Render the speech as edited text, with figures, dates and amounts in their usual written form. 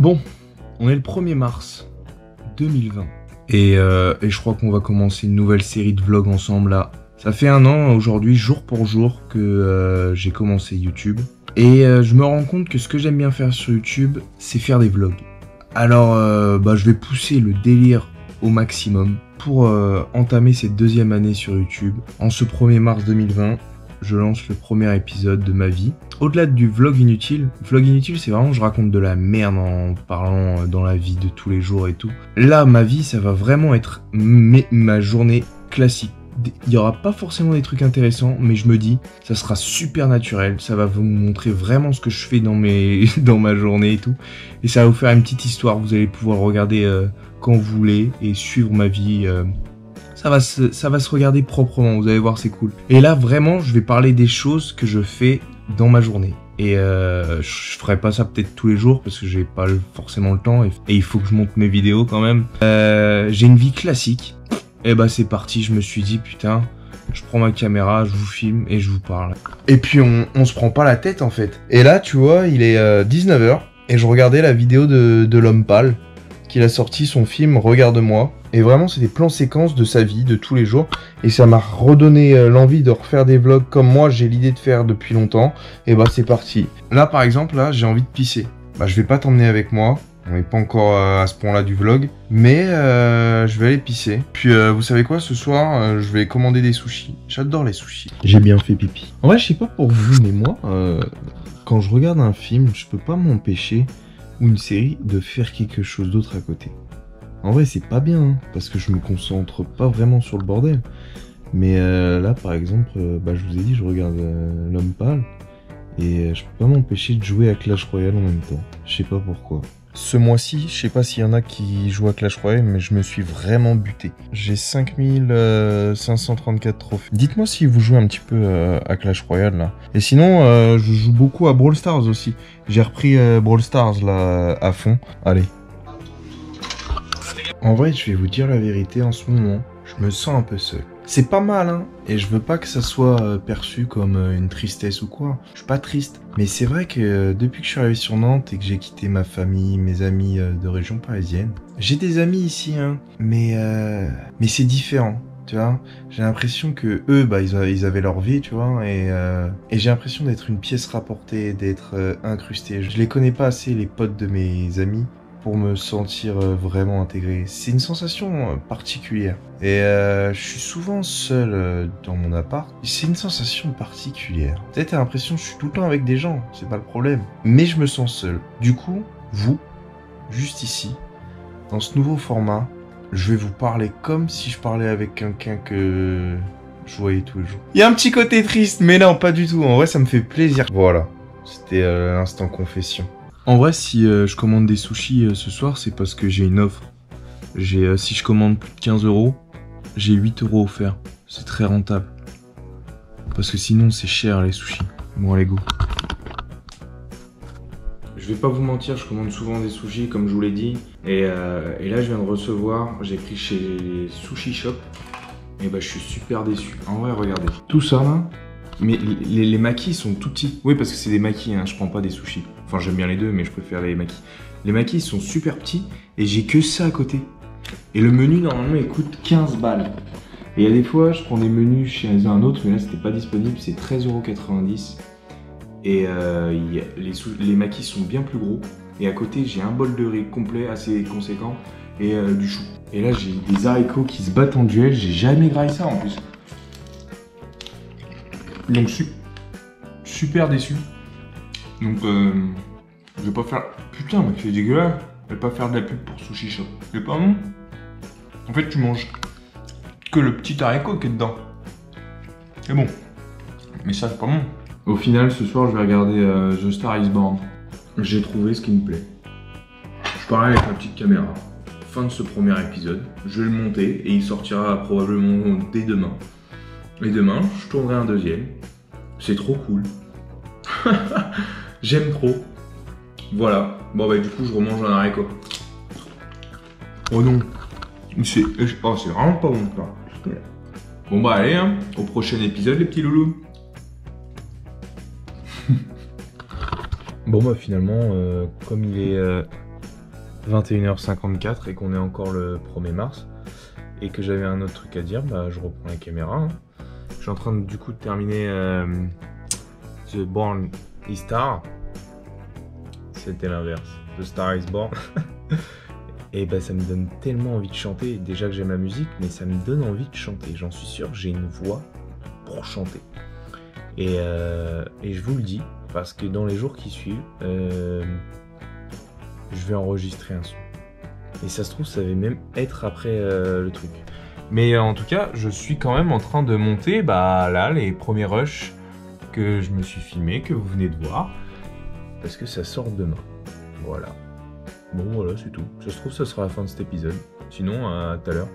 Bon, on est le 1er mars 2020 et je crois qu'on va commencer une nouvelle série de vlogs ensemble là. Ça fait 1 an aujourd'hui, jour pour jour, que j'ai commencé YouTube. Et je me rends compte que ce que j'aime bien faire sur YouTube, c'est faire des vlogs. Alors, je vais pousser le délire au maximum pour entamer cette 2e année sur YouTube. En ce 1er mars 2020, je lance le premier épisode de ma vie. Au-delà du vlog inutile c'est vraiment je raconte de la merde en parlant dans la vie de tous les jours et tout. Là, ma vie, ça va vraiment être ma journée classique. Il y aura pas forcément des trucs intéressants, mais je me dis, ça sera super naturel, ça va vous montrer vraiment ce que je fais dans ma journée et tout. Et ça va vous faire une petite histoire, vous allez pouvoir regarder quand vous voulez et suivre ma vie. Ça va se regarder proprement, vous allez voir, c'est cool. Et là, vraiment, je vais parler des choses que je fais dans ma journée. Et je ferai pas ça peut-être tous les jours parce que j'ai pas forcément le temps et il faut que je monte mes vidéos quand même. J'ai une vie classique. Et bah c'est parti, je me suis dit putain, je prends ma caméra, je vous filme et je vous parle. Et puis on se prend pas la tête en fait. Et là tu vois, il est 19h et je regardais la vidéo de l'homme pâle qu'il a sorti son film Regarde-moi. Et vraiment c'est des plans séquences de sa vie, de tous les jours. Et ça m'a redonné l'envie de refaire des vlogs comme moi j'ai l'idée de faire depuis longtemps. Et bah c'est parti. Là par exemple, là j'ai envie de pisser. Bah je vais pas t'emmener avec moi. On n'est pas encore à ce point-là du vlog, mais je vais aller pisser. Puis vous savez quoi, ce soir, je vais commander des sushis. J'adore les sushis. J'ai bien fait pipi. En vrai, je sais pas pour vous, mais moi, quand je regarde un film, je peux pas m'empêcher, ou une série, de faire quelque chose d'autre à côté. En vrai, c'est pas bien, hein, parce que je me concentre pas vraiment sur le bordel. Mais là, par exemple, je vous ai dit, je regarde l'homme pâle, et je peux pas m'empêcher de jouer à Clash Royale en même temps. Je sais pas pourquoi. Ce mois-ci, je sais pas s'il y en a qui jouent à Clash Royale, mais je me suis vraiment buté. J'ai 5534 trophées. Dites-moi si vous jouez un petit peu à Clash Royale, là. Et sinon, je joue beaucoup à Brawl Stars aussi. J'ai repris Brawl Stars, là, à fond. Allez. En vrai, je vais vous dire la vérité, en ce moment, je me sens un peu seul. C'est pas mal, hein, et je veux pas que ça soit perçu comme une tristesse ou quoi. Je suis pas triste, mais c'est vrai que depuis que je suis arrivé sur Nantes et que j'ai quitté ma famille, mes amis de région parisienne, j'ai des amis ici, hein, mais c'est différent, tu vois. J'ai l'impression que eux, ils avaient leur vie, tu vois, et j'ai l'impression d'être une pièce rapportée, d'être incrusté. Je les connais pas assez, les potes de mes amis, pour me sentir vraiment intégré. C'est une sensation particulière. Et je suis souvent seul dans mon appart. C'est une sensation particulière. Tu sais, t'as l'impression que je suis tout le temps avec des gens, c'est pas le problème. Mais je me sens seul. Du coup, vous, juste ici, dans ce nouveau format, je vais vous parler comme si je parlais avec quelqu'un que je voyais tous les jours. Il y a un petit côté triste, mais non, pas du tout. En vrai, ça me fait plaisir. Voilà, c'était l'instant confession. En vrai, si je commande des sushis ce soir, c'est parce que j'ai une offre. Si je commande plus de 15 €, j'ai 8 € offerts. C'est très rentable. Parce que sinon, c'est cher les sushis. Bon, allez, go. Je vais pas vous mentir, je commande souvent des sushis, comme je vous l'ai dit. Et là, je viens de recevoir, j'ai pris chez Sushi Shop. Et je suis super déçu. En vrai, regardez. Tout ça, là. Mais les makis sont tout petits. Oui, parce que c'est des makis, hein, je prends pas des sushis. Enfin, j'aime bien les deux, mais je préfère les makis. Les makis sont super petits et j'ai que ça à côté. Et le menu, normalement, il coûte 15 balles. Et il y a des fois, je prends des menus chez un autre, mais là, c'était pas disponible, c'est 13,90 €. Et les makis sont bien plus gros. Et à côté, j'ai un bol de riz complet, assez conséquent, et du chou. Et là, j'ai des haricots qui se battent en duel. J'ai jamais graillé ça, en plus. Donc super déçu. Donc je vais pas faire... Putain mais c'est dégueulasse. Je vais pas faire de la pub pour Sushi Shop. C'est pas bon. En fait tu manges que le petit haricot qui est dedans. C'est bon. Mais ça c'est pas bon. Au final ce soir je vais regarder The Star Is Born. J'ai trouvé ce qui me plaît. Je parlais avec ma petite caméra. Fin de ce premier épisode. Je vais le monter et il sortira probablement dès demain. Et demain, je tournerai un deuxième. C'est trop cool. J'aime trop. Voilà. Bon du coup, je remange un haricot. Oh non. C'est vraiment pas bon ça. Bon allez, hein, au prochain épisode les petits loulous. Bon finalement, comme il est 21h54 et qu'on est encore le 1er mars et que j'avais un autre truc à dire, bah je reprends la caméra. Hein. Je suis en train de, du coup de terminer The Born is Star. C'était l'inverse. The Star is Born. Et bah ça me donne tellement envie de chanter. Déjà que j'aime la musique, mais ça me donne envie de chanter. J'en suis sûr, j'ai une voix pour chanter. Et je vous le dis, parce que dans les jours qui suivent, je vais enregistrer un son. Et ça se trouve, ça va même être après le truc. Mais en tout cas, je suis quand même en train de monter là les premiers rushs que je me suis filmé, que vous venez de voir. Parce que ça sort demain. Voilà. Bon voilà, c'est tout. Ça se trouve, ça sera la fin de cet épisode. Sinon, à tout à l'heure.